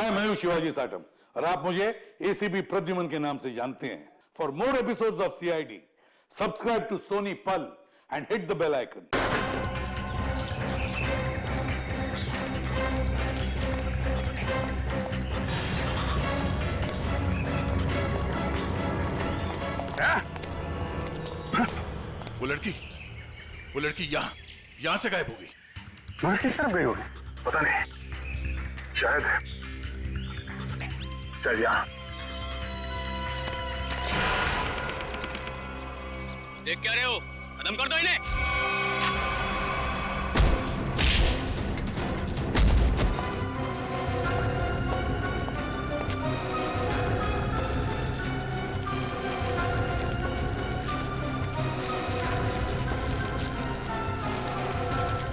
हाय, मैं हूं शिवाजी साटम और आप मुझे एसीपी प्रद्युमन के नाम से जानते हैं। For more episodes of CID, subscribe to Sony Pal and hit the bell icon. वो लड़की यहाँ से गायब हो गई। मगर किस तरफ गई होगी पता नहीं। शायद यहाँ। देख क्या रहे हो? खत्म कर दो इन्हें।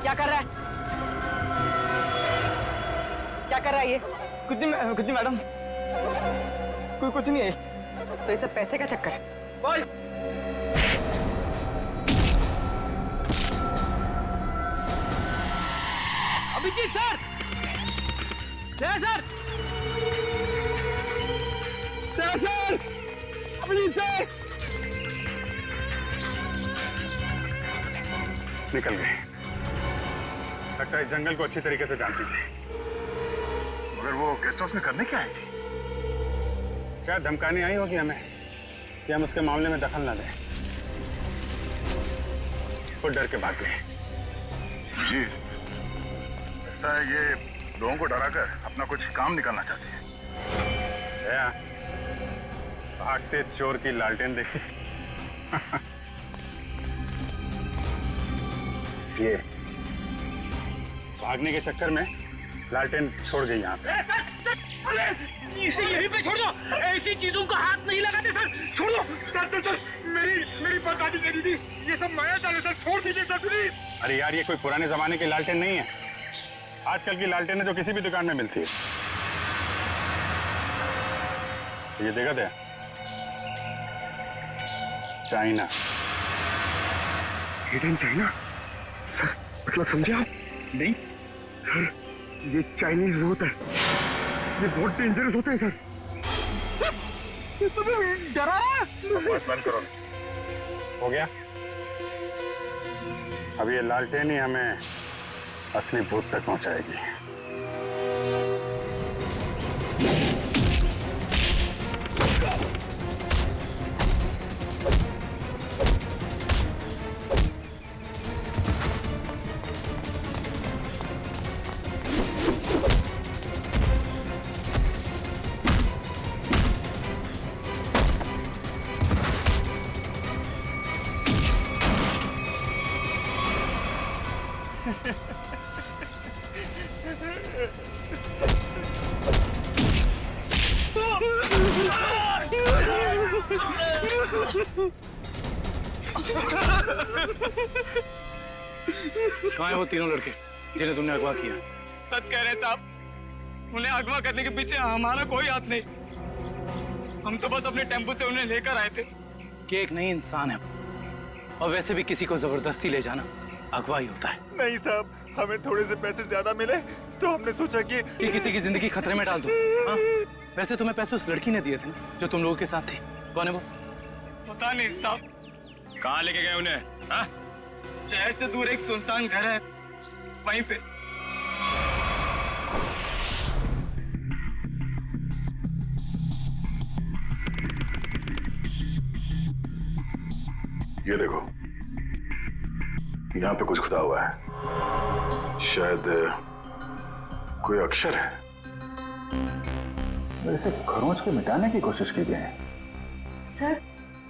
क्या कर रहा है? क्या कर रहा है ये? कुछ नहीं मैडम, कोई कुछ नहीं है। तो ये सब पैसे का चक्कर है। बोल। Abhijit sir, sir, Abhijit sir निकल गए। लगता है जंगल को अच्छी तरीके से जानती थी। मगर वो गेस्ट हाउस में करने क्या आई थी? क्या धमकाने आई होगी हमें कि हम उसके मामले में दखल न दें। वो डर के भाग गए। जी, लगता है ये लोगों को डराकर अपना कुछ काम निकालना चाहती है। भागते चोर की लालटेन देखी। ये भागने के चक्कर में लालटेन छोड़ गई यहाँ पे। इसे यहीं पे छोड़ दो। ऐसी चीजों को हाथ नहीं लगाते सर, छोड़ दो। सर, मेरी बर्बादी करी थी। ये सब माया चाल है सर, छोड़ दीजिए सर प्लीज। अरे यार, ये कोई पुराने जमाने की लालटेन नहीं है। आजकल की लालटेन जो किसी भी दुकान में मिलती है। ये देखा था? चाइना। Hidden China? सर, मतलब समझे आप? नहीं सर, ये चाइनीज होता है। ये बहुत डेंजरस होते हैं सर। तुम्हें डरा है? बस बंद करो। हो गया? अब ये लालटेन ही हमें असली भूत तक पहुंचाएगी। कहाँ हैं वो तीनों लड़के जिन्हें तुमने अगवा किया? सच कह रहे हैं साहब, उन्हें अगवा करने के पीछे हमारा कोई हाथ नहीं। हम तो बस अपने टेम्पो से उन्हें लेकर आए थे। कि एक नई इंसान है और वैसे भी किसी को जबरदस्ती ले जाना अगवा ही होता है। नहीं साहब, हमें थोड़े से पैसे ज्यादा मिले तो हमने सोचा कि किसी की जिंदगी खतरे में डाल दो। हाँ? वैसे तुम्हें पैसे उस लड़की ने दिए थे जो तुम लोगों के साथ थी। कौन है वो? पता नहीं साहब। कहाँ लेके गए उन्हें? हाँ? शहर से दूर एक सुनसान घर है, वहीं पे। ये देखो, यहाँ पे कुछ खुदा हुआ है। शायद कोई अक्षर है। इसे खरोंच के मिटाने की कोशिश की गई है। सर,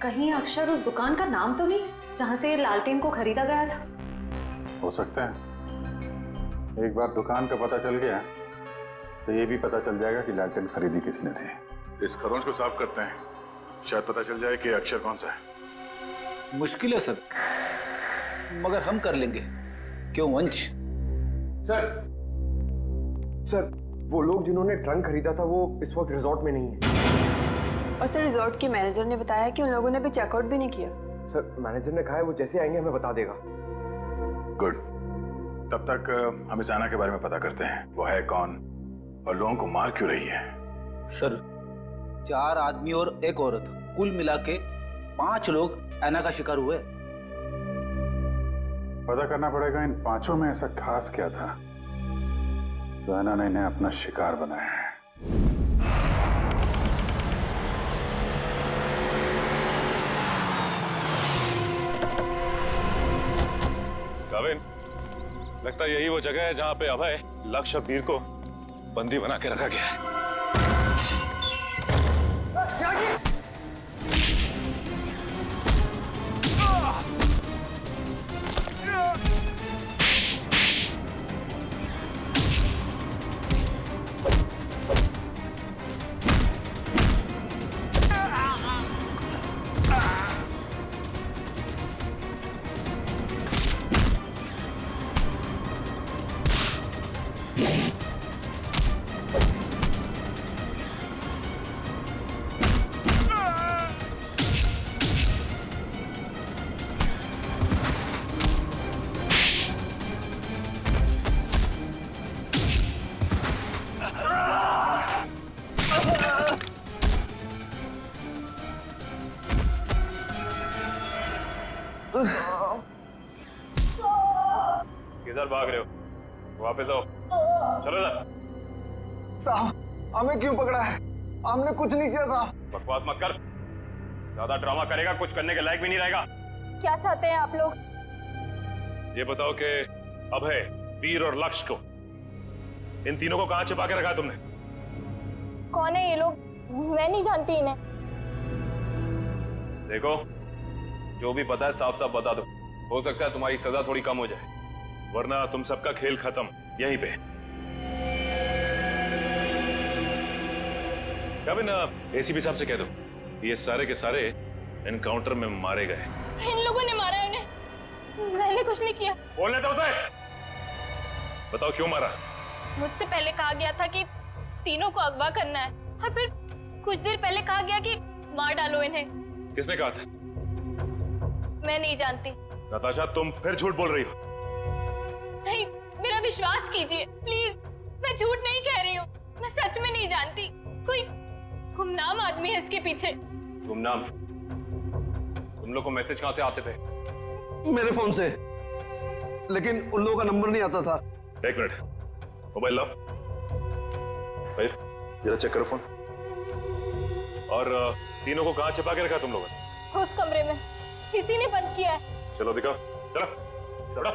कहीं अक्षर उस दुकान का नाम तो नहीं जहां से लालटेन को खरीदा गया था? हो सकता है। एक बार दुकान का पता चल गया तो ये भी पता चल जाएगा कि लालटेन खरीदी किसने थी। इस खरोंच को साफ करते हैं, शायद पता चल जाए कि अक्षर कौन सा है। मुश्किल है सर, मगर हम कर लेंगे। क्यों वंश? सर, वो लोग जिन्होंने ट्रंक खरीदा था वो इस वक्त रिजॉर्ट में नहीं है। और सर, रिजॉर्ट के मैनेजर ने बताया कि उन लोगों ने भी चेकआउट भी नहीं किया। सर, मैनेजर ने कहा है वो जैसे आएंगे हमें बता देगा। गुड, तब तक हम इस आना के बारे में पता करते हैं। वो है कौन, और लोगों को मार क्यों रही है? सर 4 आदमी और 1 औरत, कुल मिला के 5 लोग ऐना का शिकार हुए। पता करना पड़ेगा इन 5 में ऐसा खास क्या था तो ऐना ने इन्हें अपना शिकार बनाया है। काविन, लगता है यही वो जगह है जहां पे अभय लक्ष्य वीर को बंदी बना के रखा गया है। किधर भाग रहे हो? वापस आओ, चलो ना। साहब हमें क्यों पकड़ा है? हमने कुछ नहीं किया साहब। बकवास मत कर, ज्यादा ड्रामा करेगा कुछ करने के लायक भी नहीं रहेगा। क्या चाहते हैं आप लोग? ये बताओ कि अभय, वीर और लक्ष्य को, इन तीनों को कहां छिपा के रखा तुमने? कौन है ये लोग? मैं नहीं जानती इन्हें। देखो, जो भी पता है साफ साफ बता दो, हो सकता है तुम्हारी सजा थोड़ी कम हो जाए, वरना तुम सबका खेल खत्म यहीं पे। काविन, एसीपी साहब से कह दो ये सारे के सारे एनकाउंटर में मारे गए। इन लोगों ने मारा है उन्हें, मैंने कुछ नहीं किया। बोलने दो उसे। बताओ क्यों मारा? मुझसे पहले कहा गया था कि तीनों को अगवा करना है और फिर कुछ देर पहले कहा गया कि मार डालो इन्हें। किसने कहा था? मैं नहीं जानती। नताशा, तुम फिर झूठ बोल रही हो। नहीं, मेरा विश्वास कीजिए प्लीज, मैं झूठ नहीं कह रही हूँ। मैं सच में नहीं जानती। कोई गुमनाम आदमी है इसके पीछे। गुमनाम? तुम लोग को मैसेज कहां से आते थे? मेरे फोन से, लेकिन उन लोगों का नंबर नहीं आता था। 1 मिनट, मोबाइल लाओ। भाई जरा चेक करो फोन। और तीनों को कहां छिपा के रखा तुम लोगों ने? उस कमरे में किसी ने बंद किया है। चलो दिखाओ, चलो चलो।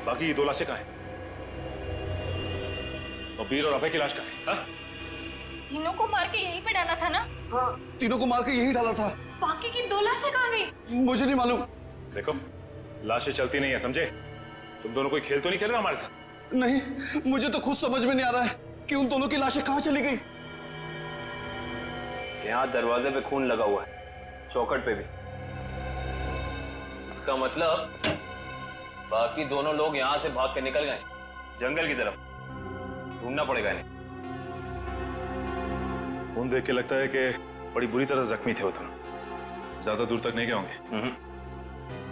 बाकी 2 लाशें कहां हैं? और वीर और अभय की लाश कहां है? तीनों को मार के यहीं पे डाला था ना? हाँ, तीनों को मार के यही डाला था। बाकी की 2 लाशें कहाँ गई? मुझे नहीं मालूम। देखो, लाशें चलती नहीं है, समझे? तुम दोनों कोई खेल तो नहीं खेल रहे हमारे साथ? नहीं, मुझे तो खुद समझ में नहीं आ रहा है कि उन दोनों की लाशें कहाँ चली गई। यहाँ दरवाजे पे खून लगा हुआ है, चौखट पे भी। इसका मतलब बाकी दोनों लोग यहाँ से भाग के निकल गए जंगल की तरफ। ढूंढना पड़ेगा इन्हें। खून देख के लगता है कि बड़ी बुरी तरह जख्मी थे वो दोनों। ज्यादा दूर तक नहीं गए होंगे।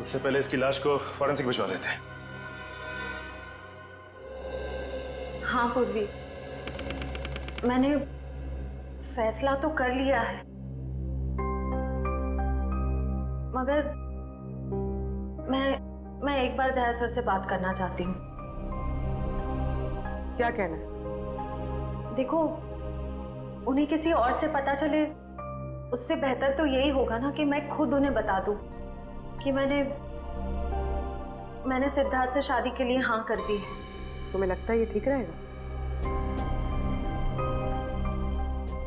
उससे पहले इसकी लाश को फॉरेंसिक भिजवा देते हैं। हाँ पूर्वी, मैंने फैसला तो कर लिया है, मगर मैं एक बार दया सर से बात करना चाहती हूँ। क्या कहना है? देखो, उन्हें किसी और से पता चले उससे बेहतर तो यही होगा ना कि मैं खुद उन्हें बता दूं कि मैंने सिद्धार्थ से शादी के लिए हाँ कर दी है। तुम्हें लगता है ये ठीक रहेगा?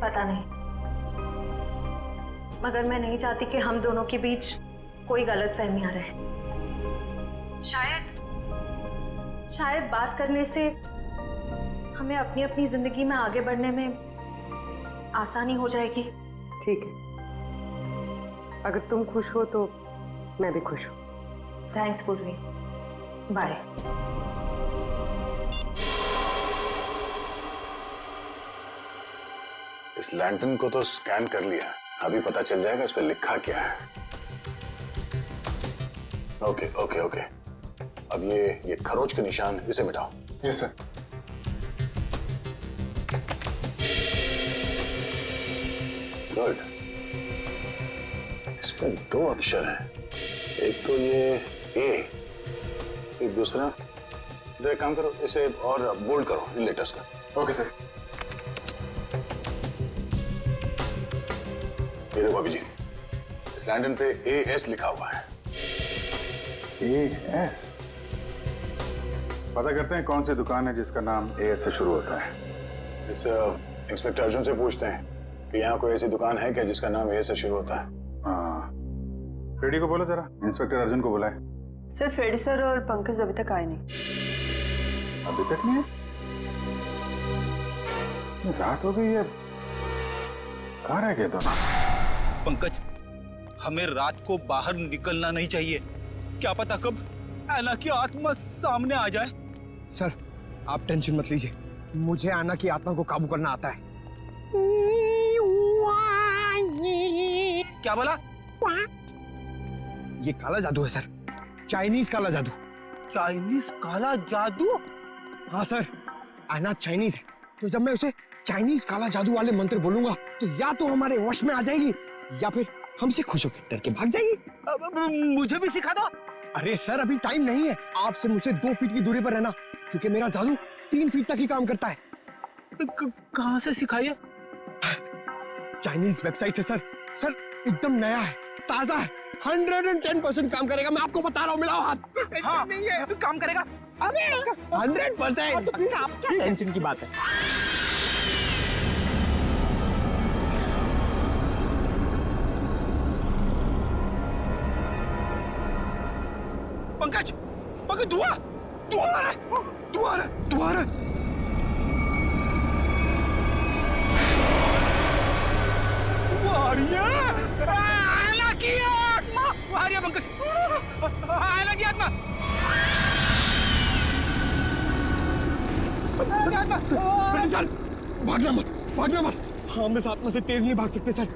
पता नहीं, मगर मैं नहीं चाहती कि हम दोनों के बीच कोई गलतफहमियां रहे। शायद बात करने से हमें अपनी अपनी जिंदगी में आगे बढ़ने में आसानी हो जाएगी। ठीक है, अगर तुम खुश हो तो मैं भी खुश हूँ। थैंक्स पूर्वी, बाय। इस लैंटर्न को तो स्कैन कर लिया, अभी पता चल जाएगा इस पे लिखा क्या है। ओके ओके ओके, अब ये खरोच के निशान इसे मिटाओ। Yes sir. गुड। इसमें 2 अक्षर हैं, एक तो ये ए, एक दूसरा, तो एक काम करो, इसे और बोल्ड करो इन लेटर्स का। Okay sir. ये देखो अभिजीत, इस लैंडन पे AS लिखा हुआ है। AS? पता करते हैं कौन सी दुकान है जिसका नाम AS से शुरू होता है। इस इंस्पेक्टर अर्जुन से पूछते हैं कि यहाँ कोई ऐसी दुकान है क्या जिसका नाम AS से शुरू होता है। हाँ, फ्रेडी को बोलो जरा, इंस्पेक्टर अर्जुन को बुलाए। सर फ्रेडी सर और पंकज अभी तक आए नहीं। अभी तक नहीं है? रात हो गई है, कहाँ रह गए दोनों? पंकज, हमें रात को बाहर निकलना नहीं चाहिए। क्या पता कब ऐना की आत्मा सामने आ जाए। सर आप टेंशन मत लीजिए, मुझे आना की आत्मा को काबू करना आता है। क्या बोला? ये काला जादू है सर, चाइनीज काला जादू। चाइनीज काला जादू? हाँ सर, आना चाइनीज है, तो जब मैं उसे चाइनीज काला जादू वाले मंत्र बोलूंगा तो या तो हमारे वश में आ जाएगी या फिर हमसे खुश होकर डर के भाग जाएगी। मुझे भी सिखा दो। अरे सर अभी टाइम नहीं है, आपसे मुझसे 2 फीट की दूरी पर रहना, क्योंकि मेरा जादू 3 फीट तक ही काम करता है। कहाँ से सिखाइए? चाइनीज वेबसाइट है सर। सर एकदम नया है, ताजा है, 110% काम करेगा, मैं आपको बता रहा हूँ। मिलाओ हाथ। हाँ, नहीं है, काम करेगा। अरे 100%। टेंशन की बात है। पंकज, पंकज, धुआं आ रहा है, धुआं आ रहा है। आयला की आत्मा आ रही है पंकज, आयला की आत्मा। भागना मत, भागना मत। हम इस आत्मा से तेज नहीं भाग सकते सर,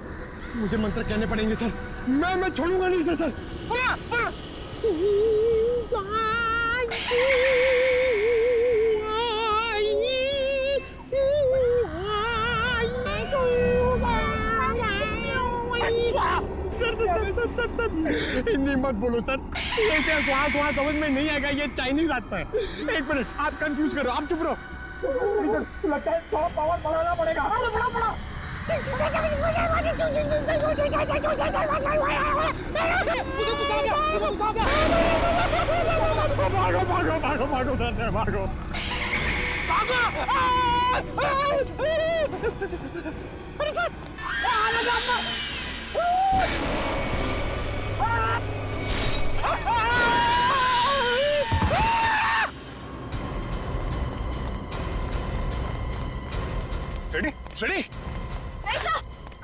मुझे मंत्र कहने पड़ेंगे सर। मैं छोड़ूंगा नहीं सर। सर हिंदी मत बोलो सर, ये क्या वहाँ समझ में नहीं आएगा, ये चाइनीज आत्मा है। 1 मिनट, आप कंफ्यूज करो, आप चुप रहो। लगता है थोड़ा पावर बढ़ाना पड़ेगा। भागो भागो भागो भागो भागो भागो। अरे सर, रेडी रेडी।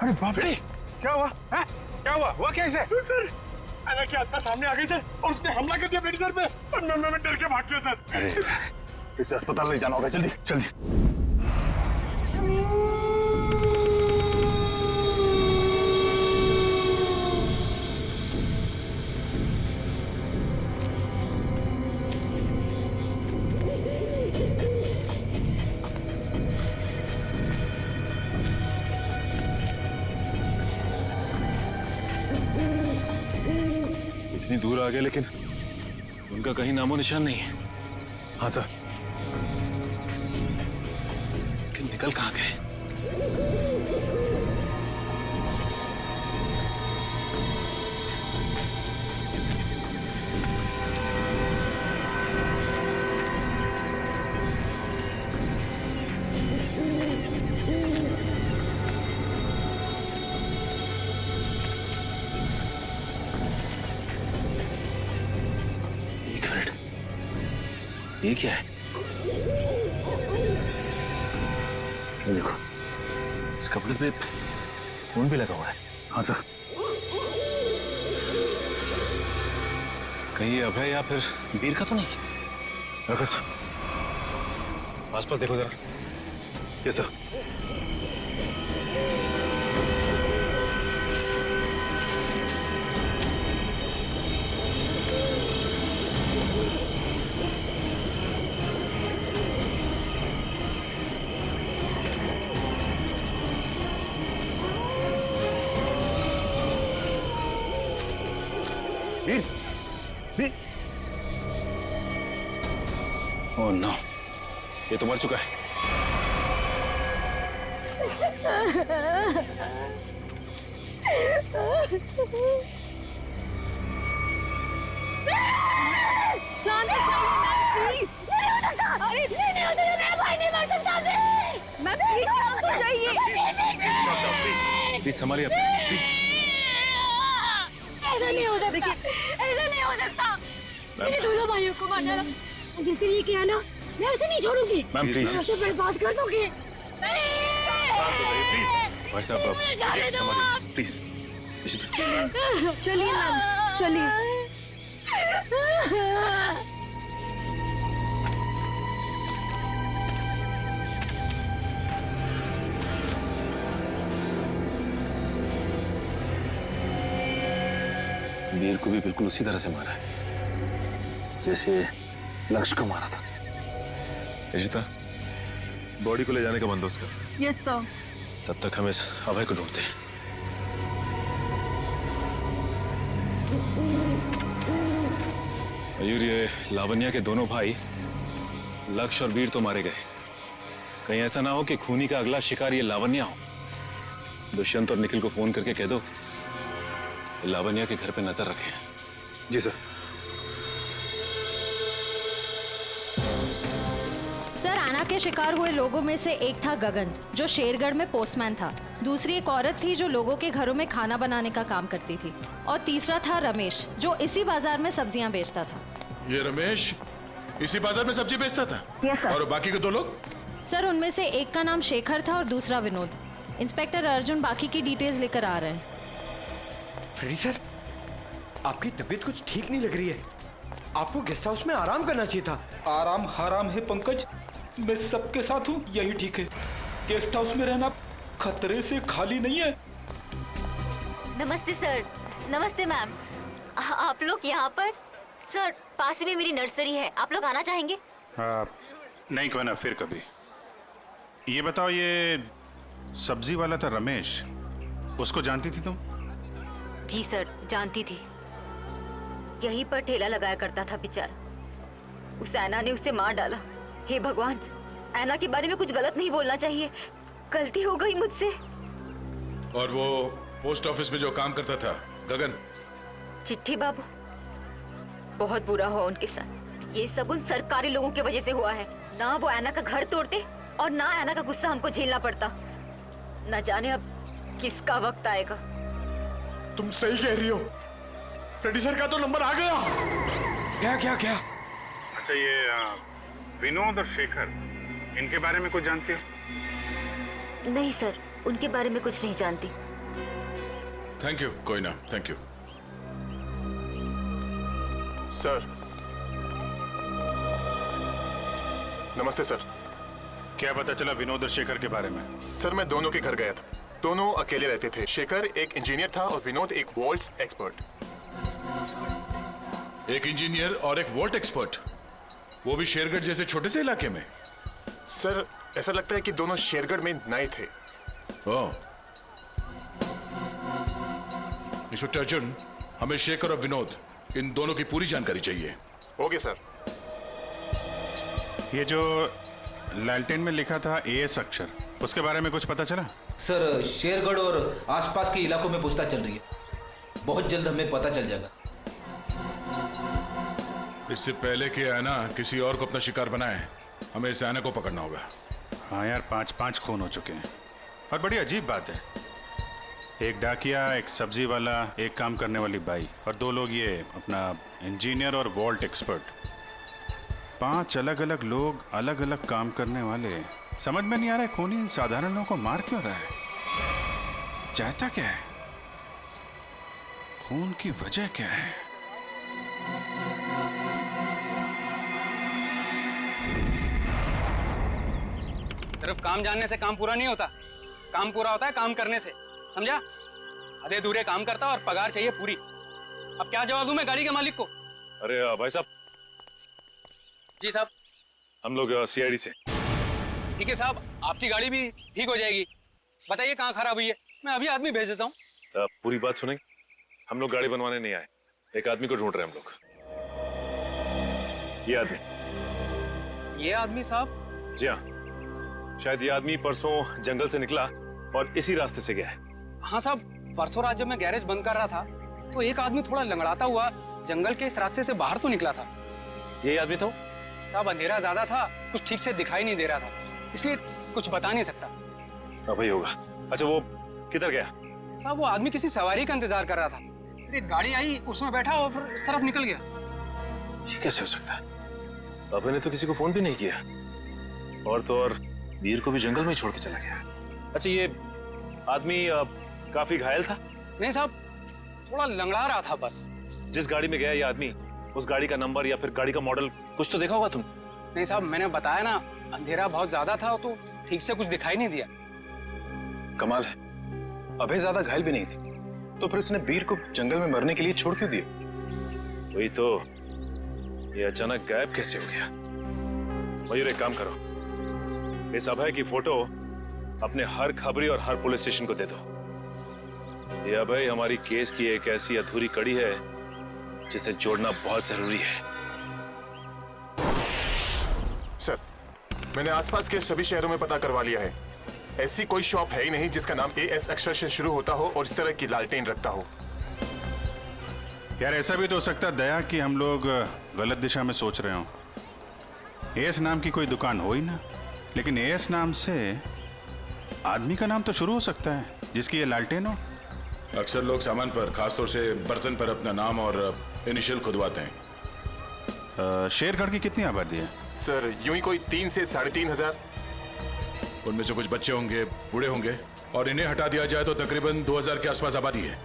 अरे बाप रे, क्या हुआ है? क्या हुआ कैसे? सर ऐना की आत्मा सामने आ गई सर, और उसने हमला कर दिया फ्रेडी सर पे, और मैं डर के भाग गया सर। अरे इसे अस्पताल ले जाना होगा, जल्दी जल्दी। इतनी दूर आ गए लेकिन उनका कहीं नामो निशान नहीं है। हाँ सर, लेकिन निकल कहाँ गए? ये क्या है? ये देखो, इस कपड़े पे खून भी लगा हुआ है। हाँ सर, कहीं ये अभय या फिर वीर का तो नहीं? रखो सर, आसपास देखो जरा। ये सर, वीर, वीर। ओह नो, ये तो मर चुका है। प्लीज संभालिए अपने, प्लीज। ऐसा नहीं हो सकता, ऐसा नहीं हो सकता। मेरे दोनों भाइयों को मार डाला। जिसने ये किया ना, मैं उसे नहीं छोड़ूंगी। मैम प्लीज, मैं उसे बर्बाद कर दूंगी। प्लीज भाई साहब संभालिए प्लीज। चलिए मैम, चलिए। वीर को भी बिल्कुल उसी तरह से मारा है जैसे लक्ष्य को मारा था। रिशिता, बॉडी को ले जाने का बंदोबस्त कर। Yes sir. तब तक हम इस अभय को ढूंढते हैं। मयूर, ये लावण्या के दोनों भाई लक्ष्य और वीर तो मारे गए। कहीं ऐसा ना हो कि खूनी का अगला शिकार ये लावण्या हो। दुष्यंत और निखिल को फोन करके कह दो लावण्या के घर पे नजर रखें। जी सर। सर, आना के शिकार हुए लोगों में से एक था गगन, जो शेरगढ़ में पोस्टमैन था। दूसरी एक औरत थी जो लोगों के घरों में खाना बनाने का काम करती थी। और तीसरा था रमेश, जो इसी बाजार में सब्जियां बेचता था। ये रमेश इसी बाजार में सब्जी बेचता था? Yes sir. और बाकी के दो लोग? सर, उनमें से एक का नाम शेखर था और दूसरा विनोद। इंस्पेक्टर अर्जुन बाकी की डिटेल्स लेकर आ रहे हैं। फ्रेडी सर, आपकी तबीयत कुछ ठीक नहीं लग रही है। आपको गेस्ट हाउस में आराम करना चाहिए था। आराम हराम है पंकज, मैं सबके साथ हूँ, यही ठीक है। गेस्ट हाउस में रहना खतरे से खाली नहीं है। नमस्ते सर। नमस्ते मैम। आप लोग यहाँ पर? सर, पास ही में मेरी नर्सरी है, आप लोग आना चाहेंगे? नहीं, क्यों ना, फिर कभी। ये बताओ, ये सब्जी वाला था रमेश, उसको जानती थी तुम? जी सर, जानती थी। यहीं पर ठेला लगाया करता था बेचारा। उस ऐना ने उसे मार डाला। हे भगवान, ऐना के बारे में कुछ गलत नहीं बोलना चाहिए, गलती हो गई मुझसे। और वो पोस्ट ऑफिस में जो काम करता था गगन? चिट्ठी बाबू, बहुत बुरा हुआ उनके साथ। ये सब उन सरकारी लोगों की वजह से हुआ है। ना वो ऐना का घर तोड़ते और ना ऐना का गुस्सा हमको झेलना पड़ता। न जाने अब किसका वक्त आएगा। तुम सही कह रही हो। फ्रेडी सर का तो नंबर आ गया। क्या क्या क्या? अच्छा, ये विनोद और शेखर, इनके बारे में कुछ जानती हो? नहीं सर, उनके बारे में कुछ नहीं जानती। Thank you. कोई ना, थैंक यू। सर, नमस्ते सर। क्या पता चला विनोद और शेखर के बारे में? सर, मैं दोनों के घर गया था। दोनों अकेले रहते थे। शेखर एक इंजीनियर था और विनोद एक वॉल्ट्स एक्सपर्ट। एक इंजीनियर और एक वोल्ट एक्सपर्ट, वो भी शेरगढ़ जैसे छोटे से इलाके में? सर, ऐसा लगता है कि दोनों शेरगढ़ में नए थे। ओह। इंस्पेक्टर अर्जुन, हमें शेखर और विनोद, इन दोनों की पूरी जानकारी चाहिए। Okay sir. ये जो लालटेन में लिखा था एएस अक्षर, उसके बारे में कुछ पता चला? सर, शेरगढ़ और आसपास के इलाकों में पूछताछ चल रही है। बहुत जल्द हमें पता चल जाएगा। इससे पहले कि ऐना किसी और को अपना शिकार बनाए, हमें इस ऐना को पकड़ना होगा। हाँ यार, 5 खून हो चुके हैं। और बड़ी अजीब बात है, एक डाकिया, एक सब्जी वाला, एक काम करने वाली बाई, और 2 लोग ये अपना इंजीनियर और वॉल्ट एक्सपर्ट। 5 अलग अलग लोग, अलग अलग काम करने वाले। समझ में नहीं आ रहा है खूनी साधारण लोगों को मार क्यों रहा है? चाहता क्या है? खून की वजह क्या है? सिर्फ काम जानने से काम पूरा नहीं होता, काम पूरा होता है काम करने से, समझा? आधे अधूरे काम करता और पगार चाहिए पूरी। अब क्या जवाब दूं मैं गाड़ी के मालिक को? अरे भाई साहब। जी साहब। हम लोग सीआईडी से। ठीक है साहब, आपकी गाड़ी भी ठीक हो जाएगी। बताइए कहाँ खराब हुई है, मैं अभी आदमी भेज देता हूँ। पूरी बात सुनेंगे? हम लोग गाड़ी बनवाने नहीं आए, एक आदमी को ढूंढ रहे हैं हम लोग। ये आदमी। ये आदमी साहब? जी हाँ, शायद ये आदमी परसों जंगल से निकला और इसी रास्ते से गया है। हाँ साहब, परसों रात जब मैं गैरेज बंद कर रहा था तो एक आदमी थोड़ा लंगड़ाता हुआ जंगल के इस रास्ते से बाहर तो निकला था। यही आदमी था? साहब अंधेरा ज्यादा था, कुछ ठीक से दिखाई नहीं दे रहा था, इसलिए कुछ बता नहीं सकता। अब ही होगा। अच्छा वो किधर गया? साहब वो आदमी किसी सवारी का इंतजार कर रहा था, फिर एक गाड़ी आई, उसमें बैठा और फिर इस तरफ निकल गया। ये कैसे हो सकता है? अभय ने तो किसी को फोन भी नहीं किया, और तो और वीर को भी जंगल में ही छोड़ के चला गया। अच्छा ये आदमी काफी घायल था? नहीं साहब, थोड़ा लंगड़ा रहा था बस। जिस गाड़ी में गया ये आदमी, उस गाड़ी का नंबर या फिर गाड़ी का मॉडल कुछ तो देखा होगा तुम? नहीं साहब, मैंने बताया ना, अंधेरा बहुत ज्यादा था तो ठीक से कुछ दिखाई नहीं दिया। कमाल है, अभय ज्यादा घायल भी नहीं थी, तो फिर उसने वीर को जंगल में मरने के लिए छोड़ क्यों दिया? वही तो, ये अचानक गायब कैसे हो गया? मयूर एक काम करो, इस अभय की फोटो अपने हर खबरी और हर पुलिस स्टेशन को दे दो। ये अभय हमारी केस की एक ऐसी अधूरी कड़ी है जिसे जोड़ना बहुत जरूरी है। सर, मैंने आसपास के सभी शहरों में पता करवा लिया है। ऐसी कोई शॉप है ही नहीं जिसका नाम AS अक्षर से शुरू होता हो और इस तरह की लालटेन रखता हो। यार ऐसा भी तो हो सकता है दया कि हम लोग गलत दिशा में सोच रहे हो। AS नाम की कोई दुकान हो ही ना, लेकिन AS नाम से आदमी का नाम तो शुरू हो सकता है जिसकी ये लालटेन हो। अक्सर लोग सामान पर, खासतौर से बर्तन पर अपना नाम और इनिशियल खुदवाते हैं। शेरगढ़ की कितनी आबादी है? सर यूं ही कोई 3 से 3,500। उनमें से कुछ बच्चे होंगे, बूढ़े होंगे, और इन्हें हटा दिया जाए तो तकरीबन 2,000 के आसपास आबादी है।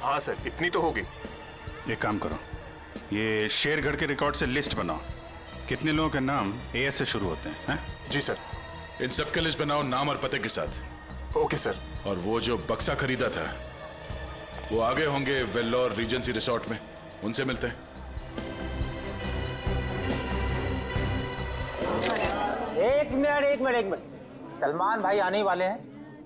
हाँ सर, इतनी तो होगी। एक काम करो, ये शेरगढ़ के रिकॉर्ड से लिस्ट बनाओ, कितने लोगों के नाम AS से शुरू होते हैं? जी सर। इन सब के लिस्ट बनाओ नाम और पते के साथ। Okay sir. और वो जो बक्सा खरीदा था वो आगे होंगे वेल्लोर रीजेंसी रिसोर्ट में, उनसे मिलते हैं। एक मिनट, सलमान भाई आने वाले हैं,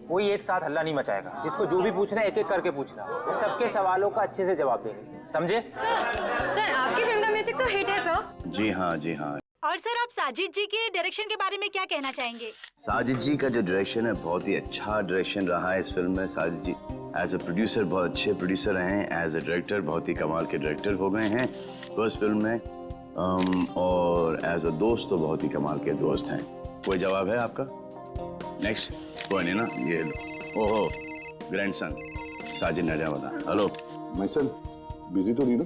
कोई एक साथ हल्ला नहीं मचाएगा। जिसको जो भी पूछना है एक एक करके पूछना, वो सबके सवालों का अच्छे से जवाब देंगे, समझे? सर आपकी फिल्म का म्यूजिक तो हिट है सर। जी हाँ, जी हाँ। और सर आप साजिद जी के डायरेक्शन के बारे में क्या कहना चाहेंगे? साजिद जी का जो डायरेक्शन है बहुत ही अच्छा डायरेक्शन रहा है इस फिल्म में। साजिद जी एज अ प्रोड्यूसर बहुत अच्छे प्रोड्यूसर रहे हैं, एज अ डायरेक्टर बहुत ही कमाल के डायरेक्टर हो गए हैं फर्स्ट फिल्म में, और एज अ दोस्त तो बहुत ही कमाल के दोस्त हैं। कोई जवाब है आपका? नेक्स्ट कोई नहीं ना, ये ओहो ग्रैंडसन साजिद नजावदा। हेलो माय सन, बिजी तो नहीं ना?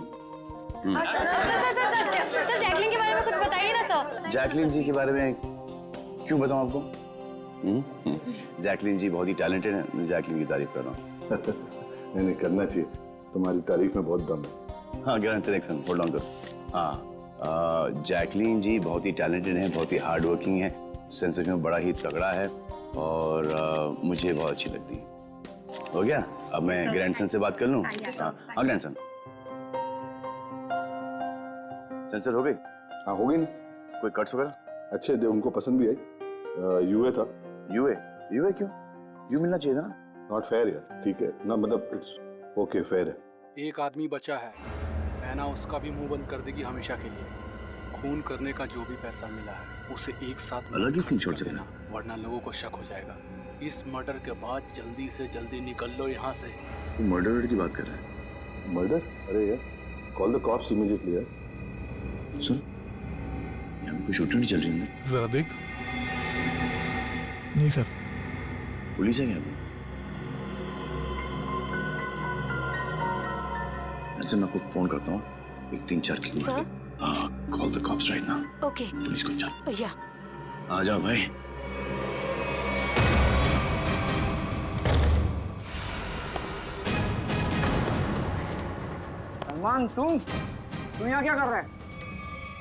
सर जैकलिन के बारे में कुछ बताइए ना सर। जैकलिन जी के बारे में क्यों बताऊं आपको? जैकलिन जी बहुत ही टैलेंटेड है, मैं जैकलिन की तारीफ कर रहा हूँ। नहीं करना चाहिए, तुम्हारी तारीफ में बहुत दम है। हाँ ग्रैंडसन एक्शन होल्ड ऑन करो। हाँ जैकलिन जी बहुत ही टैलेंटेड हैं, बहुत ही हार्ड वर्किंग है, सेंस ऑफ ह्यूमर बड़ा ही तगड़ा है, और मुझे बहुत अच्छी लगती है। हो गया, अब मैं ग्रैंडसन से बात कर लूँ? हाँ ग्रैंडसन, सेंसर हो गई? हाँ हो गई ना। कोई कट्स वगैरह? अच्छे थे, उनको पसंद भी आई। यूए था। यूए क्यों? यू मिलना चाहिए था ना। नॉट फेयर यार। ठीक है ना, मतलब इट्स ओके, फेयर है। एक आदमी बचा है, मैना उसका भी मुंह बंद कर देगी हमेशा के लिए। खून करने का जो भी पैसा मिला है उसे एक साथ अलग ही सीन छोड़ देना, वरना लोगों को शक हो जाएगा। इस मर्डर के बाद जल्दी से जल्दी निकल लो यहाँ से। तू मर्डर की बात कर रहा है? मर्डर? अरे यार, कॉल द कॉप्स इमीडिएटली यार। सुन, यहाँ पे कोई शूटिंग नहीं चल रही है? जरा देख। नहीं सर। पुलिस है क्या? अच्छा मैं आपको फोन करता हूँ, एक 3-4 की बात। Call the cops right now. Okay. Police को चल। या। आ जाओ भाई। सलमान तू यहाँ क्या कर रहा है?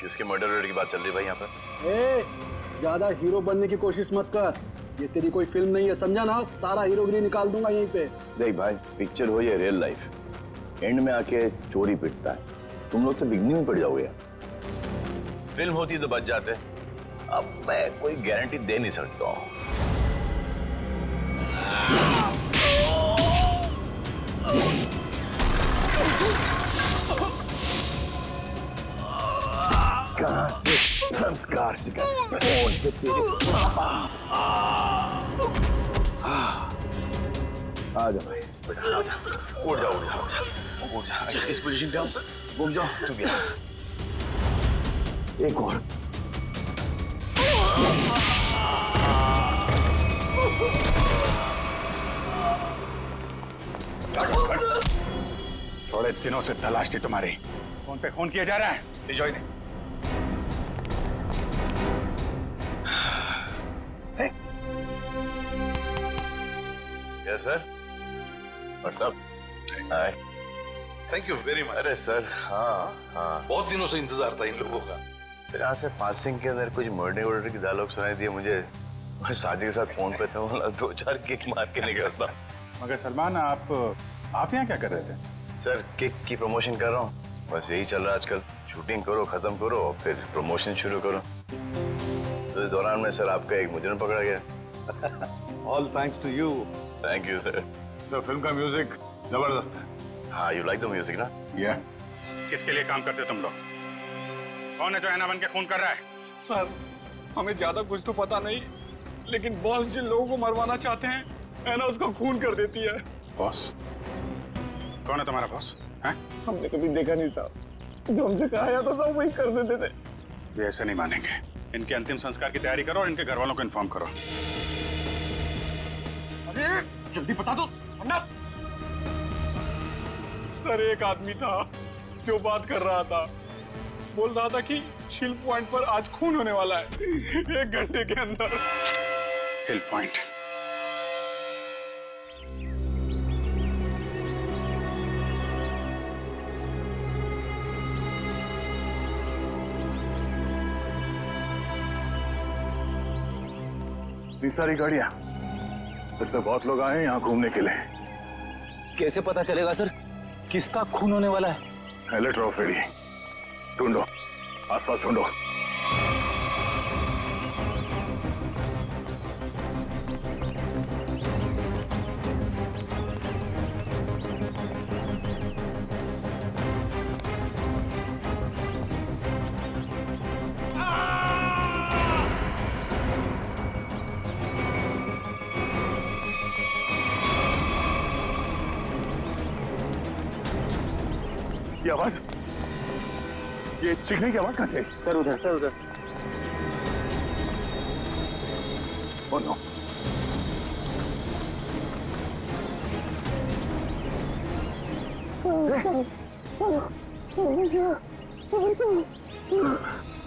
किसके मर्डर की बात चल रही है भाई यहाँ पर? ज्यादा हीरो बनने की कोशिश मत कर, ये तेरी कोई फिल्म नहीं है, समझा ना? सारा हीरोगिरी निकाल दूंगा यहीं पे। देख भाई, पिक्चर हो या रियल लाइफ, एंड में आके चोरी पिटता है। तुम लोग तो बिगनिंग में पड़ जाओगे यार। फिल्म होती तो बच जाते, अब मैं कोई गारंटी दे नहीं सकता हूँ। कहाँ से संस्कार सिखा तेरे आ जा भाई बेटा आ जा उठ जा उठ जा उठ जा उठ जा इस पोजीशन पे आओ घूम जाओ तू भी एक और थोड़े दिनों से तलाश थी तुम्हारी। फोन पे खून किया जा रहा है। ले जाओ इन्हें। Yes sir WhatsApp hi thank you very much. अरे सर हाँ हाँ बहुत दिनों से इंतजार था इन लोगों का। फिर यहाँ से पासिंग के अंदर कुछ मर्डर वर्डर की डायलॉग सुनाई दिए मुझे। मैं शादी के साथ फोन पे था, बोला 2-4 किक मार के निकलता। मगर सलमान आप यहाँ क्या कर रहे थे? सर किक की प्रमोशन कर रहा हूँ, बस यही चल रहा है आजकल। शूटिंग करो, खत्म करो और फिर प्रमोशन शुरू करो। तो इस दौरान में सर आपका एक मुजरिम पकड़ा गया। All thanks to you. Thank you sir. Sir film का म्यूजिक जबरदस्त है। हाँ यू लाइक द म्यूजिक ना? या किसके लिए काम करते हो तुम लोग? कौन है जो ऐना बन के खून कर रहा है? सर हमें ज्यादा कुछ तो पता नहीं, लेकिन बॉस जिन लोगों को मरवाना चाहते हैं ऐना उसका खून कर देती है। बॉस? कौन है तुम्हारा बॉस? हैं? हमने कभी देखा नहीं था, जो हमसे कहा जाता था वही कर देते थे। वे ऐसे नहीं मानेंगे। इनके अंतिम संस्कार की तैयारी करो और इनके घर वालों को इन्फॉर्म करो। अरे जल्दी बता दो वरना। सर एक आदमी था जो बात कर रहा था, बोल रहा था कि हिल पॉइंट पर आज खून होने वाला है 1 घंटे के अंदर। हिल पॉइंट? इतनी सारी गाड़ियां, फिर तो बहुत लोग आए हैं यहाँ घूमने के लिए। कैसे पता चलेगा सर किसका खून होने वाला है? अलर्ट रहो फेरी, ढूंढो आसपास ढूंढो। ये आवाज, ये चीखने की आवाज कहाँ से? सर उधर। Oh no.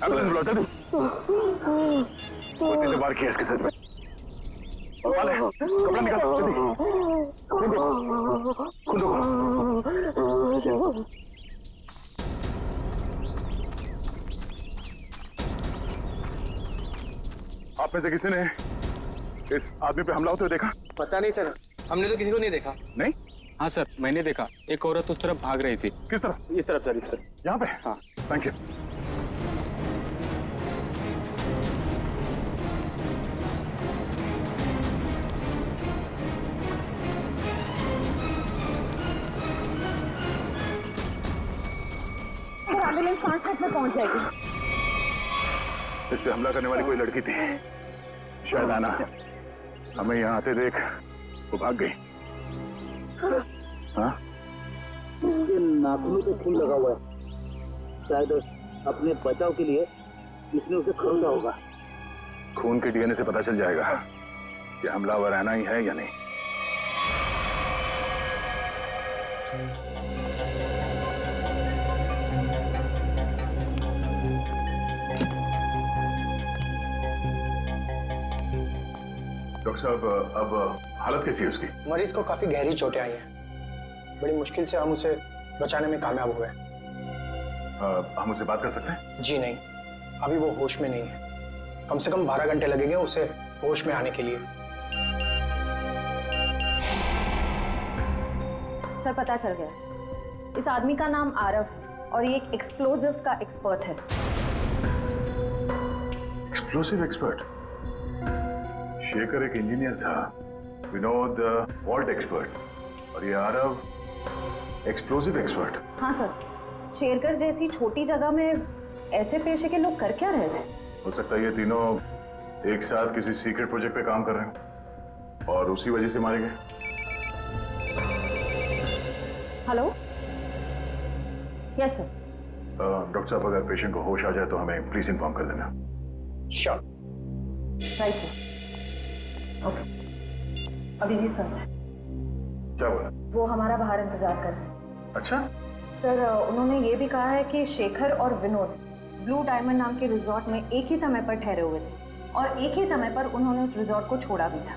एम्बुलेंस बुलाता तू? कितने बार किया इसके सर में? वाले, कपड़ा निकाल जल्दी। आप में से किसी ने इस आदमी पे हमला होते हुए देखा? पता नहीं सर, हमने तो किसी को नहीं देखा। नहीं? हाँ सर मैंने देखा, एक औरत उस तरफ भाग रही थी। किस तरफ? इस तरफ सर, इस तरफ। यहाँ पे? हाँ। Thank you. एम्बुलेंस 5 मिनट में पहुंच जाएगी। इस पे हमला करने वाली कोई लड़की थी, शायद आना। हमें यहाँ आते देख वो भाग गई। हाँ? इसके नाखूनों पे खून लगा हुआ है, शायद अपने बचाव के लिए इसने उसे खरीदा होगा। खून के डीएनए से पता चल जाएगा कि हमलावर आना ही है या नहीं। डॉक्टर साहब अब हालत कैसी है उसकी? मरीज को काफी गहरी चोटें आई हैं। बड़ी मुश्किल से हम उसे बचाने में कामयाब हुए। हम उससे बात कर सकते हैं? जी नहीं, अभी वो होश में नहीं है। कम से कम 12 घंटे लगेंगे उसे होश में आने के लिए। सर पता चल गया, इस आदमी का नाम आरव और ये एक एक्सप्लोजिव्स का एक्सपर्ट है। Explosive expert? शेखर एक इंजीनियर था, विनोद वॉल्ट एक्सपर्ट, और ये आरव एक्सप्लोसिव एक्सपर्ट। हाँ सर, शेरकर जैसी छोटी जगह में ऐसे पेशे के लोग कर क्या रहे थे? हो सकता है ये तीनों एक साथ किसी सीक्रेट प्रोजेक्ट पे काम कर रहे हैं और उसी वजह से मारे गए। Hello, yes sir. डॉक्टर साहब, अगर पेशेंट को होश आ जाए तो हमें प्लीज इन्फॉर्म कर देना। Sure. Right sir. Okay. Abhijit sir. क्या बोला? वो हमारा बाहर इंतजार कर रहे हैं। अच्छा सर, उन्होंने ये भी कहा है कि शेखर और विनोद ब्लू डायमंड नाम के रिजॉर्ट में एक ही समय पर ठहरे हुए थे और एक ही समय पर उन्होंने उस रिजॉर्ट को छोड़ा भी था।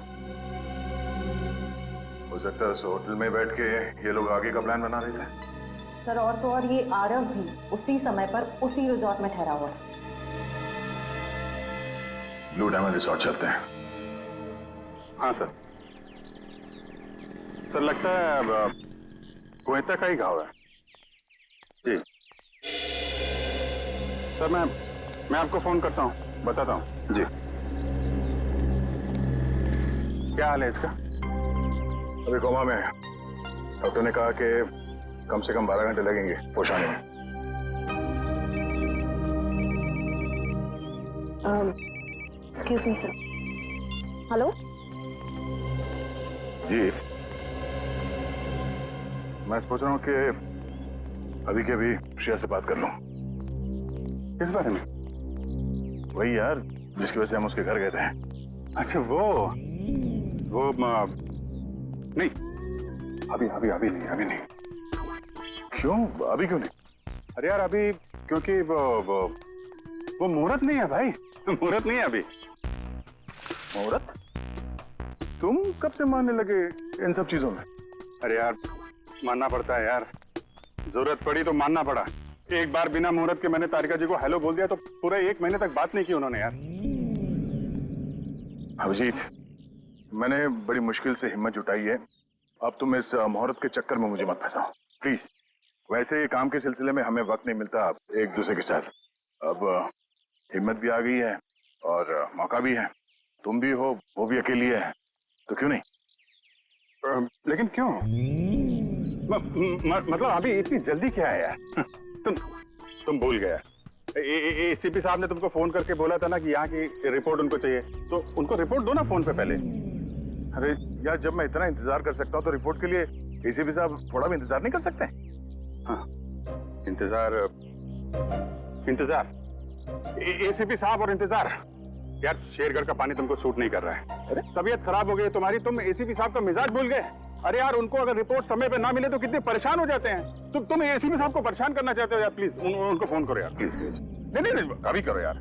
हो सकता है उस होटल में बैठ के ये लोग आगे का प्लान बना रहे थे। सर, और तो और ये आरव भी उसी समय पर उसी रिजॉर्ट में ठहरा हुआ है। ब्लू डायमंड रिसोर्ट चलते हैं। हाँ सर। सर लगता है गोयता का ही घाव है। जी सर, मैं आपको फोन करता हूँ, बताता हूँ। जी। क्या हाल है इसका? अभी कोमा में है। डॉक्टर ने कहा कि कम से कम 12 घंटे लगेंगे होश आने में। Excuse me sir. हेलो जी, मैं सोच रहा हूँ कि अभी के अभी श्रेया से बात कर लूँ। किस बारे में? वही यार जिसकी वजह से हम उसके घर गए थे। अच्छा वो नहीं, अभी नहीं। क्यों? अभी क्यों नहीं? अरे यार अभी क्योंकि वो मुहूर्त नहीं है भाई। मुहूर्त नहीं है अभी। मुहूर्त? तुम कब से मानने लगे इन सब चीजों में? अरे यार मानना पड़ता है यार, जरूरत पड़ी तो मानना पड़ा। एक बार बिना मुहूर्त के मैंने तारिका जी को हेलो बोल दिया तो पूरे 1 महीने तक बात नहीं की उन्होंने यार। अभिजीत, मैंने बड़ी मुश्किल से हिम्मत जुटाई है। अब तुम इस मुहूर्त के चक्कर में मुझे मत फंसाओ प्लीज। वैसे काम के सिलसिले में हमें वक्त नहीं मिलता एक दूसरे के साथ। अब हिम्मत भी आ गई है और मौका भी है। तुम भी हो, वो भी अकेली है, तो क्यों नहीं? लेकिन क्यों? मतलब अभी इतनी जल्दी क्या है यार? तुम भूल गया। एसीपी साहब ने तुमको फोन करके बोला था ना कि यहाँ की रिपोर्ट उनको चाहिए, तो उनको रिपोर्ट दो ना फोन पे पहले। अरे यार, जब मैं इतना इंतजार कर सकता हूँ तो रिपोर्ट के लिए एसीपी साहब थोड़ा भी इंतजार नहीं कर सकते? हाँ, इंतजार एसीपी साहब और इंतजार। यार शेरगढ़ का पानी तुमको सूट नहीं कर रहा है। अरे तबीयत खराब हो गई तुम्हारी, तुम एसीपी साहब का मिजाज भूल गए। अरे यार उनको अगर रिपोर्ट समय पे ना मिले तो कितने परेशान हो जाते हैं। तुम एसीपी साहब को परेशान करना चाहते हो यार? प्लीज उनको फोन करो यार, प्लीज। नहीं, अभी करो यार।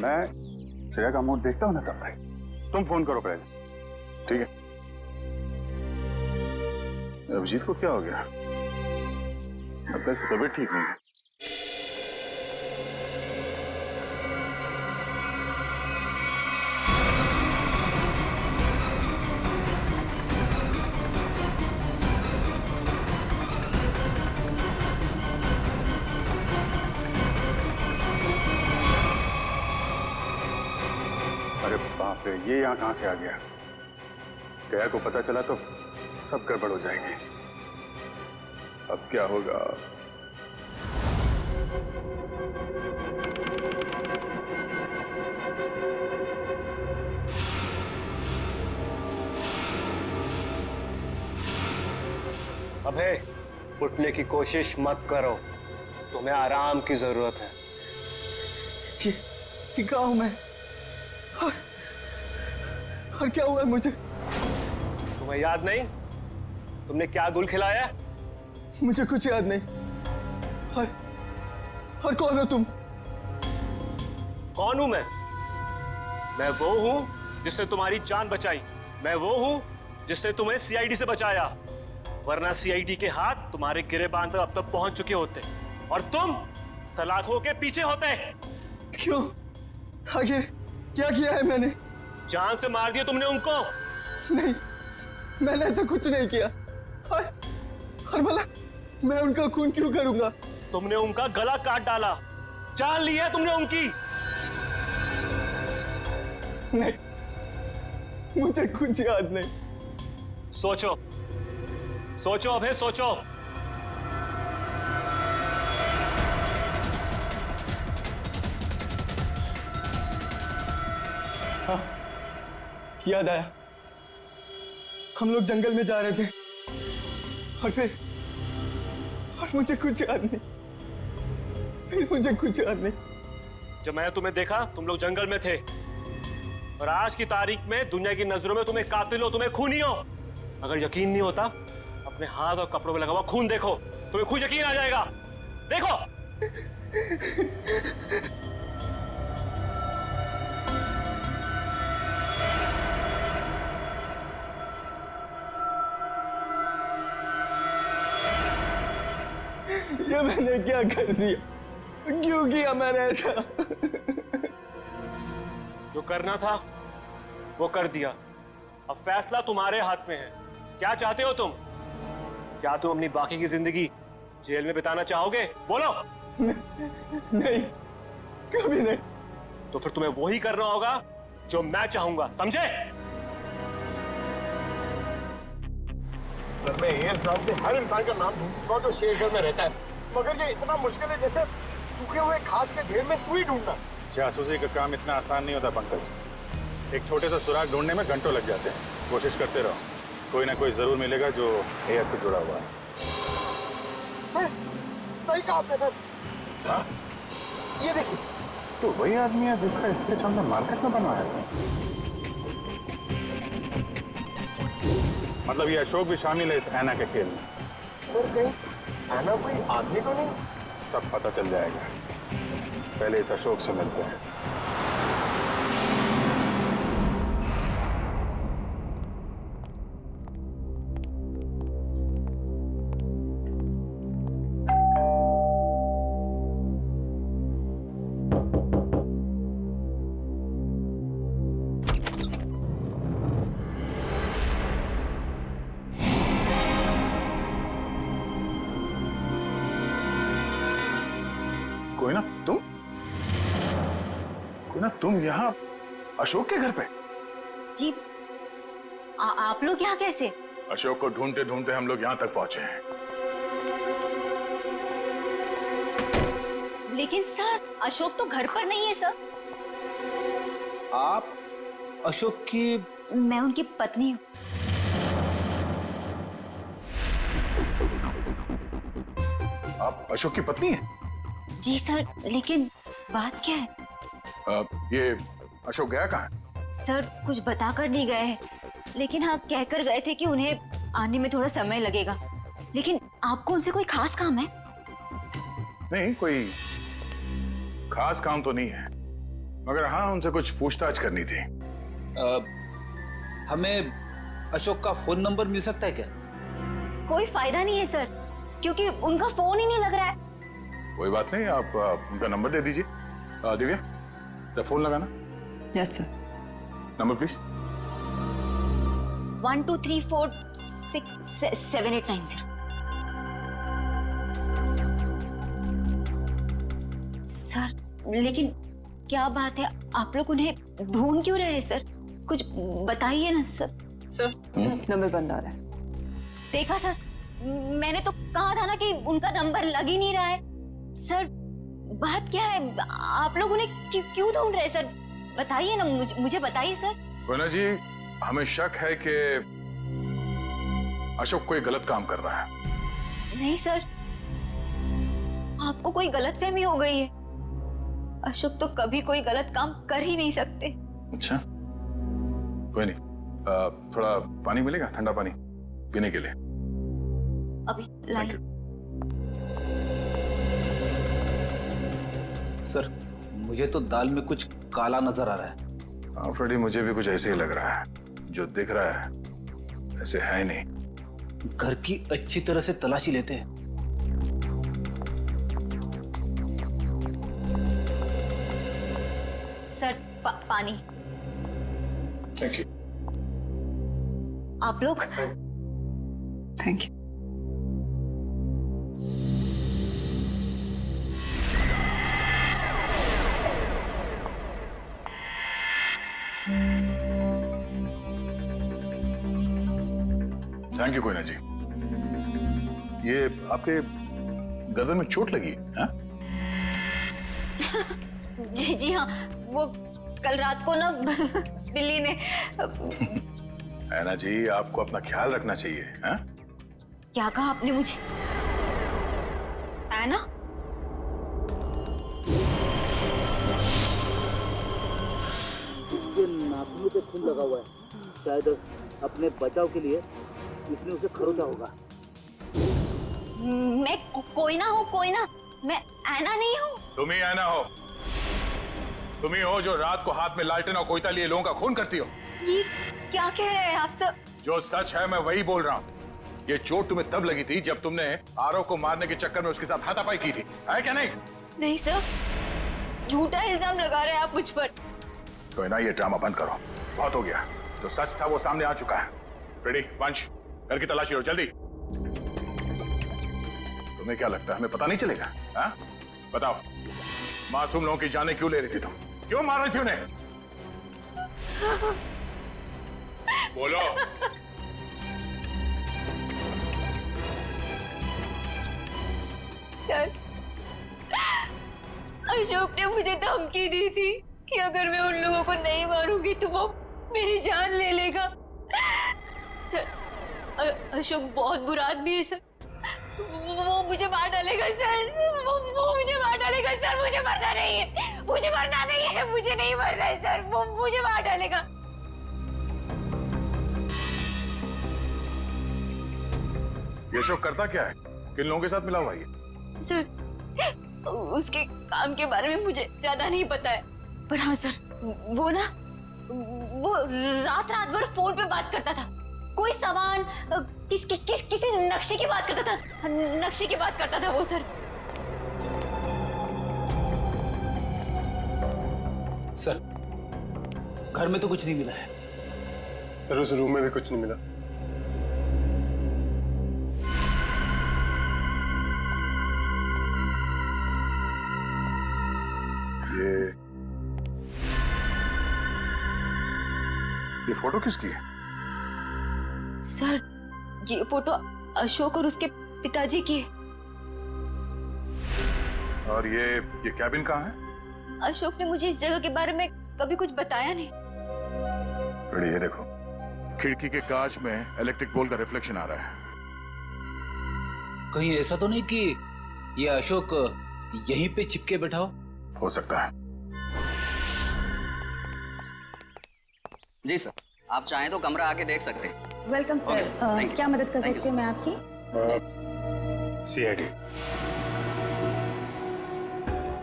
मैं श्रेया का मूड देखता हूँ ना तब भाई। तुम फोन करो पहले। ठीक है। अभिजीत को क्या हो गया? अब तक इसकी तबीयत ठीक नहीं है। अरे बाप रे, ये यहाँ कहां से आ गया? गया को पता चला तो सब गड़बड़ हो जाएगी। अब क्या होगा? अबे उठने की कोशिश मत करो, तुम्हें आराम की जरूरत है। ये कहाँ हूं मैं? और क्या हुआ है मुझे? तुम्हें याद नहीं तुमने क्या गुल खिलाया? मुझे कुछ याद नहीं। और कौन हो तुम? कौन हूं मैं? मैं वो हूं जिसने तुम्हारी जान बचाई। मैं वो हूं जिसने तुम्हें सीआईडी से बचाया, वरना सीआईडी के हाथ तुम्हारे गिरे बांध अब तक पहुंच चुके होते और तुम सलाखों के पीछे होते। क्यों? आखिर क्या किया है मैंने? जान से मार दिया तुमने उनको। नहीं, मैंने ऐसा कुछ नहीं किया। और भला मैं उनका खून क्यों करूंगा? तुमने उनका गला काट डाला, जान ली है तुमने उनकी। नहीं, मुझे कुछ याद नहीं। सोचो सोचो अभय, सोचो। याद आया, हम लोग जंगल में जा रहे थे और मुझे कुछ याद नहीं, फिर मुझे कुछ याद नहीं। जब मैंने तुम्हें देखा तुम लोग जंगल में थे, और आज की तारीख में दुनिया की नजरों में तुम्हें कातिल हो, तुम्हें खूनी हो। अगर यकीन नहीं होता अपने हाथ और कपड़ों में लगा हुआ खून देखो, तुम्हें खुद यकीन आ जाएगा। देखो। ये मैंने क्या कर दिया? क्यों किया मैंने ऐसा? जो करना था वो कर दिया, अब फैसला तुम्हारे हाथ में है। क्या चाहते हो तुम? क्या तुम अपनी बाकी की जिंदगी जेल में बिताना चाहोगे? बोलो। नहीं, कभी नहीं। तो फिर तुम्हें वही करना होगा जो मैं चाहूंगा, समझे? मैं इस नाम से हर इंसान का नाम ढूंढ चुका हूं जो शेरगढ़ में रहता है, मगर ये इतना मुश्किल है जैसे सूखे हुए घास के ढेर में सुई ढूंढना। जासूसी का काम इतना आसान नहीं होता पंकज। एक छोटे सा सुराग ढूंढने में घंटों लग जाते हैं। कोशिश करते रहो, कोई ना कोई जरूर मिलेगा जो एयर से जुड़ा हुआ है। सर, सही कहा आपने सर। हाँ? ये देखिए, तो वही आदमी है जिसका स्केच हमने मार्केट में बनवाया था। मतलब ये अशोक भी शामिल है इस ऐना के खेल में। सर कहीं ऐना कोई आदमी तो नहीं? सब पता चल जाएगा, पहले इस अशोक से मिलते हैं। कोई ना तुम यहाँ अशोक के घर पे? जी, आप लोग यहाँ कैसे? अशोक को ढूंढते ढूंढते हम लोग यहाँ तक पहुंचे हैं। लेकिन सर, अशोक तो घर पर नहीं है सर। आप अशोक की? मैं उनकी पत्नी हूँ। आप अशोक की पत्नी हैं? जी सर, लेकिन बात क्या है? ये अशोक गया कहाँ है? सर कुछ बताकर नहीं गए हैं, लेकिन हाँ कहकर गए थे कि उन्हें आने में थोड़ा समय लगेगा। लेकिन आपको उनसे कोई खास काम है? नहीं, कोई खास काम तो नहीं है, मगर हाँ उनसे कुछ पूछताछ करनी थी। हमें अशोक का फोन नंबर मिल सकता है क्या? कोई फायदा नहीं है सर, क्योंकि उनका फोन ही नहीं लग रहा है। कोई बात नहीं, आप उनका नंबर दे दीजिए। दिव्या, जरा फोन लगाना। Yes sir. Number please. 1234667890। Sir लेकिन क्या बात है, आप लोग उन्हें ढूंढ क्यों रहे हैं सर? कुछ बताइए ना सर। सर नंबर बंद आ रहा है। देखा सर, मैंने तो कहा था ना कि उनका नंबर लग ही नहीं रहा है। सर बात क्या है, आप लोग उन्हें क्यों ढूंढ रहे हैं सर? बताइए ना, मुझे बताइए सर। कोयना जी, हमें शक है कि अशोक कोई गलत काम कर रहा है। नहीं सर, आपको कोई गलतफहमी हो गई है। अशोक तो कभी कोई गलत काम कर ही नहीं सकते। अच्छा, कोई नहीं, थोड़ा पानी मिलेगा, ठंडा पानी पीने के लिए? अभी लाइए। सर मुझे तो दाल में कुछ काला नजर आ रहा है। हाँ फ्रेडी, मुझे भी कुछ ऐसे ही लग रहा है। जो दिख रहा है ऐसे है ही नहीं। घर की अच्छी तरह से तलाशी लेते हैं। सर पानी। Thank you. आप लोग? Thank you. Thank you Koyna ji. ये आपके गर्दन में चोट लगी है? जी हाँ, वो कल रात को ना बिल्ली ने। ऐना जी, आपको अपना ख्याल रखना चाहिए। हाँ? क्या कहा आपने मुझे? ऐना? उसके नाखूनों पे खून लगा हुआ है, शायद अपने बचाव के लिए इसने उसे खरोचा होगा। मैं कोई ना हूँ, कोई ना, मैं ऐना नहीं हूँ। तुम ही ऐना हो। तुम ही हो जो रात को हाथ में लालटेन और कोयता लिए लोगों का खून करती हो। ये क्या कह रहे हैं आप सब? जो सच है मैं वही बोल रहा हूँ। ये चोट तुम्हें तब लगी थी जब तुमने आरव को मारने के चक्कर में उसके साथ हाथापाई की थी, है क्या नहीं? नहीं सर, झूठा इल्जाम लगा रहे हैं आप मुझ पर। तो ना ये ड्रामा बंद करो, बहुत हो गया। जो सच था वो सामने आ चुका है। रेडी वंश, घर की तलाशी लो जल्दी। तुम्हें क्या लगता है हमें पता नहीं चलेगा? हाँ? बताओ, मासूम लोगों की जानें क्यों ले रही थी तुम? क्यों मार रही थी उन्हें? बोलो। सर, अशोक ने मुझे धमकी दी थी कि अगर मैं उन लोगों को नहीं मारूंगी तो वो मेरी जान ले लेगा। सर, अशोक बहुत बुरा आदमी है सर। वो मुझे मार डालेगा सर। वो मुझे मार डालेगा सर। मुझे मरना नहीं है, मुझे मरना नहीं है, मुझे नहीं मरना है सर। वो मुझे मार डालेगा। ये अशोक करता क्या है? किन लोगों के साथ मिला हुआ है? सर, उसके काम के बारे में मुझे ज्यादा नहीं पता है, पर हाँ सर, वो रात भर फोन पे बात करता था। कोई सामान किसी नक्शे की बात करता था। नक्शे की बात करता था वो सर। सर, घर में तो कुछ नहीं मिला है। सर, उस रूम में भी कुछ नहीं मिला। ये फोटो किसकी है? सर, ये फोटो अशोक और उसके पिताजी की है। और ये कैबिन कहाँ है? अशोक ने मुझे इस जगह के बारे में कभी कुछ बताया नहीं। ये देखो, खिड़की के कांच में इलेक्ट्रिक पोल का रिफ्लेक्शन आ रहा है। कहीं ऐसा तो नहीं कि ये अशोक यहीं पे चिपके बैठा हो सकता है। जी सर, आप चाहें तो कमरा आके देख सकते हैं। Welcome Okay, sir. sir. Thank you. क्या मदद कर Thank you, सकती हूँ मैं आपकी? सीआईडी,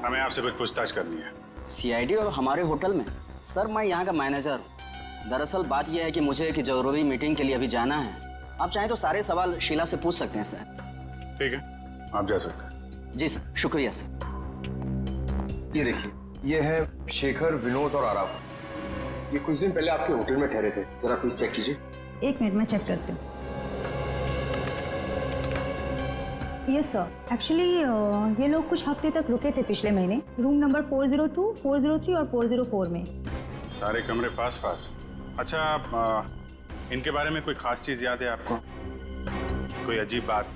हमें आपसे कुछ पूछताछ करनी है। सीआईडी और हमारे होटल में? सर, मैं यहाँ का मैनेजर हूँ। दरअसल बात यह है कि मुझे एक जरूरी मीटिंग के लिए अभी जाना है। आप चाहें तो सारे सवाल शीला से पूछ सकते हैं सर। ठीक है, आप जा सकते हैं। जी सर, शुक्रिया सर। ये देखिए, ये है शेखर, विनोद और आराव। ये कुछ दिन पहले आपके होटल में ठहरे थे। जरा प्लीज चेक कीजिए। एक मिनट में चेक करती हूँ। यस सर, एक्चुअली ये लोग कुछ हफ्ते तक रुके थे पिछले महीने, रूम नंबर 402, 403 और 404 में। सारे कमरे पास पास। अच्छा, इनके बारे में कोई खास चीज याद है आपको? कोई अजीब बात?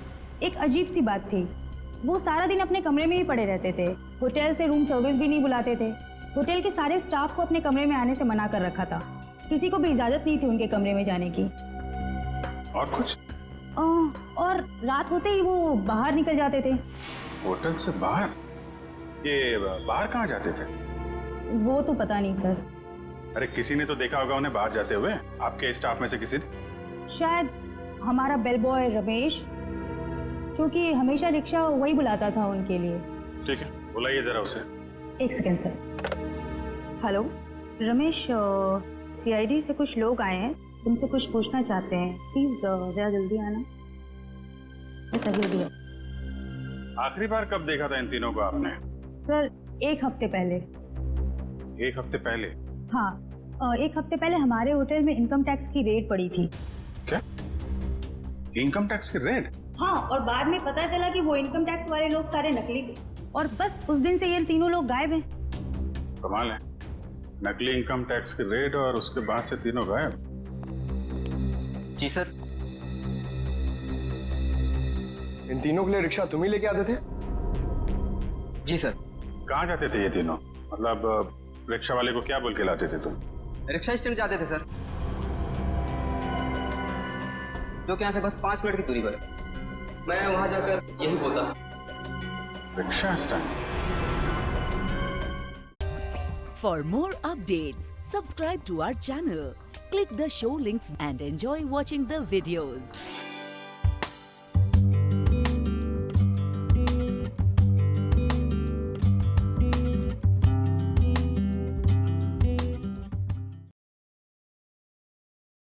एक अजीब सी बात थी, वो सारा दिन अपने कमरे में ही पड़े रहते थे। होटल से रूम सर्विस भी नहीं बुलाते थे। होटल के सारे स्टाफ को अपने कमरे में आने से मना कर रखा था। किसी को भी इजाजत नहीं थी उनके कमरे में जाने की। और कुछ? और रात होते ही वो बाहर निकल जाते थे। होटल से बाहर? ये बाहर कहाँ जाते थे? वो तो पता नहीं सर। अरे किसी ने तो देखा होगा उन्हें बाहर जाते हुए, आपके स्टाफ में से किसी ने? शायद हमारा बेल बॉय रमेश, क्योंकि हमेशा रिक्शा वही बुलाता था उनके लिए। ठीक है, बुलाइए जरा उसे। एक second sir. Hello Ramesh, CID से कुछ लोग आए हैं, तुमसे कुछ पूछना चाहते हैं। प्लीज जरा जल्दी आना। सही दिया। आखिरी बार कब देखा था इन तीनों को आपने? सर, एक हफ्ते पहले। एक हफ्ते पहले? हाँ, एक हफ्ते पहले हमारे होटल में इनकम टैक्स की रेड पड़ी थी। क्या? इनकम टैक्स की रेड? हाँ, और बाद में पता चला कि वो इनकम टैक्स वाले लोग सारे नकली थे, और बस उस दिन से ये तीनों लोग गायब हैं। कमाल है, नकली इनकम टैक्स की रेड और उसके बाद से तीनों गायब। जी सर। इन तीनों के लिए रिक्शा तुम ही लेके आते थे? जी सर। कहाँ जाते थे ये तीनों? मतलब रिक्शा वाले को क्या बोल के लाते थे तुम? रिक्शा स्टैंड जाते थे सर, जो कि यहाँ से बस 5 मिनट की दूरी पर है। मैं वहाँ जाकर यही बोलता। Rickshaw stand. For more updates, subscribe to our channel, click the show links and enjoy watching the videos.